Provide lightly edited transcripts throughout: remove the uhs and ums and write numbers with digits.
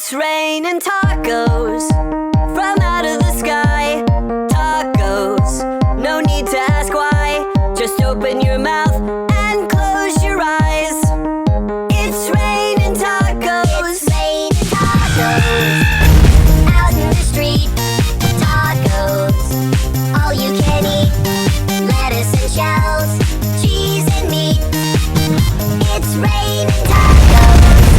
It's raining tacos from out of the sky. Tacos, no need to ask why. Just open your mouth and close your eyes. It's raining tacos. It's raining tacos out in the street. Tacos, all you can eat. Lettuce and shells, cheese and meat. It's raining tacos.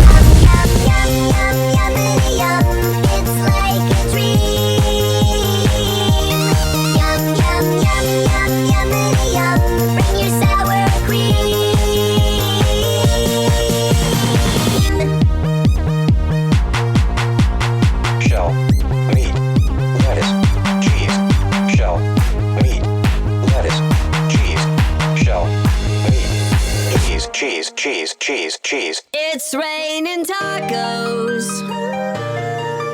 Yum, yum, yum, yum, yummity yum. It's like a dream. Yum, yum, yum, yum, yummity yum. Bring your sour cream. Shell, meat, lettuce, cheese. Shell, meat, lettuce, cheese. Shell, meat, cheese, cheese, cheese, cheese. It's raining tacos.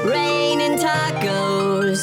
Raining tacos.